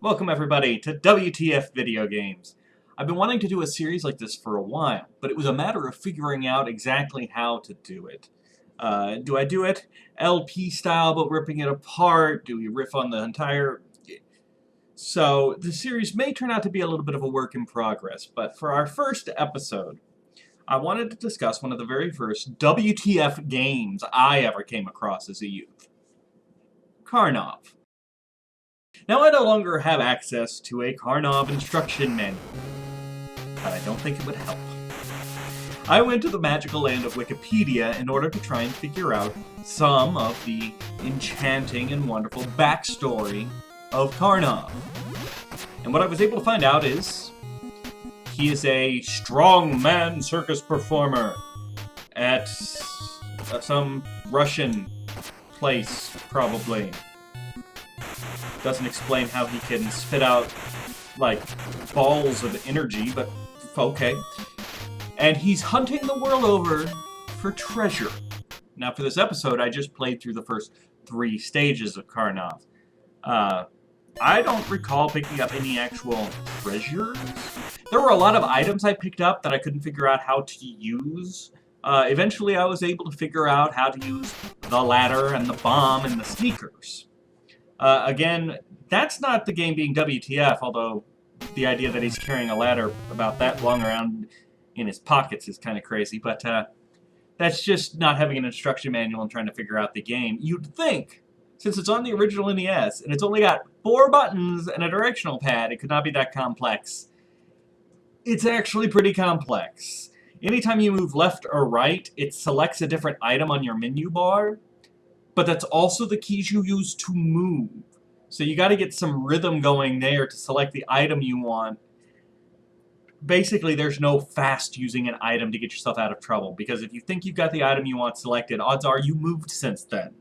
Welcome everybody to WTF Video Games. I've been wanting to do a series like this for a while, but it was a matter of figuring out exactly how to do it. Do I do it LP style but ripping it apart? Do we riff on the entire... So the series may turn out to be a little bit of a work in progress, but for our first episode, I wanted to discuss one of the very first WTF games I ever came across as a youth. Karnov. Now, I no longer have access to a Karnov instruction manual, but I don't think it would help. I went to the magical land of Wikipedia in order to try and figure out some of the enchanting and wonderful backstory of Karnov. And what I was able to find out is he is a strongman circus performer at some Russian place, probably. Doesn't explain how he can spit out, like, balls of energy, but okay. And he's hunting the world over for treasure. Now, for this episode, I just played through the first 3 stages of Karnov. I don't recall picking up any actual treasures. There were a lot of items I picked up that I couldn't figure out how to use. Eventually, I was able to figure out how to use the ladder and the bomb and the sneakers. Again, that's not the game being WTF, although the idea that he's carrying a ladder about that long around in his pockets is kind of crazy, but that's just not having an instruction manual and trying to figure out the game. You'd think, since it's on the original NES, and it's only got 4 buttons and a directional pad, it could not be that complex. It's actually pretty complex. Anytime you move left or right, it selects a different item on your menu bar, but that's also the keys you use to move. So you gotta get some rhythm going there to select the item you want. Basically, there's no fast using an item to get yourself out of trouble, because if you think you've got the item you want selected, odds are you moved since then.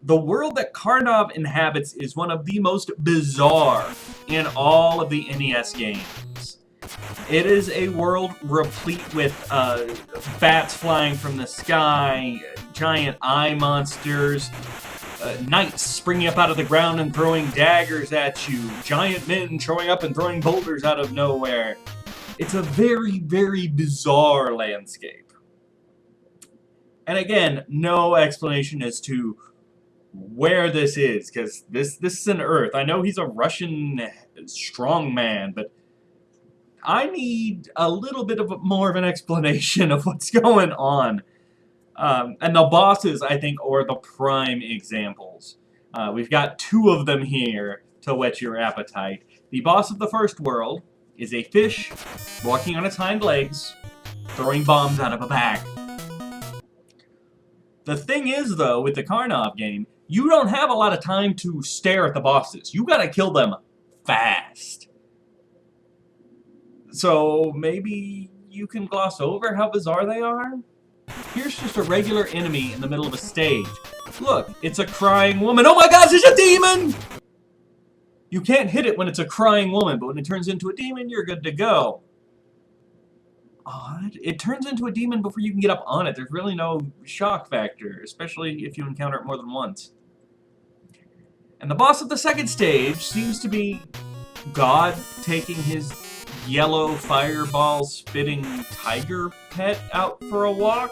The world that Karnov inhabits is one of the most bizarre in all of the NES games. It is a world replete with bats flying from the sky, giant eye monsters, knights springing up out of the ground and throwing daggers at you, giant men showing up and throwing boulders out of nowhere. It's a very, very bizarre landscape. And again, no explanation as to where this is, because this is an Earth. I know he's a Russian strongman, but I need a little bit more of an explanation of what's going on. And the bosses, I think, are the prime examples. We've got 2 of them here to whet your appetite. The boss of the first world is a fish walking on its hind legs, throwing bombs out of a bag. The thing is, though, with the Karnov game, you don't have a lot of time to stare at the bosses. You gotta kill them fast. So maybe you can gloss over how bizarre they are? Here's just a regular enemy in the middle of a stage. Look, it's a crying woman. Oh my gosh, it's a demon! You can't hit it when it's a crying woman, but when it turns into a demon, you're good to go. Odd. It turns into a demon before you can get up on it. There's really no shock factor, especially if you encounter it more than once. And the boss of the second stage seems to be God taking his yellow fireball spitting tiger pet out for a walk.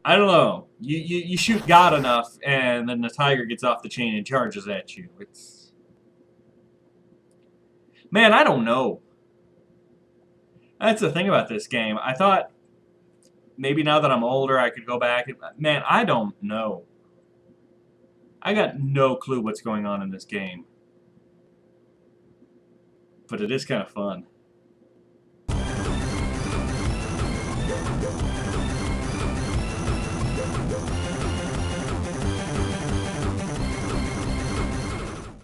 I don't know. You shoot God enough and then the tiger gets off the chain and charges at you. It's... Man, I don't know. That's the thing about this game. I thought maybe now that I'm older I could go back and... Man, I don't know. I got no clue what's going on in this game. But it is kind of fun.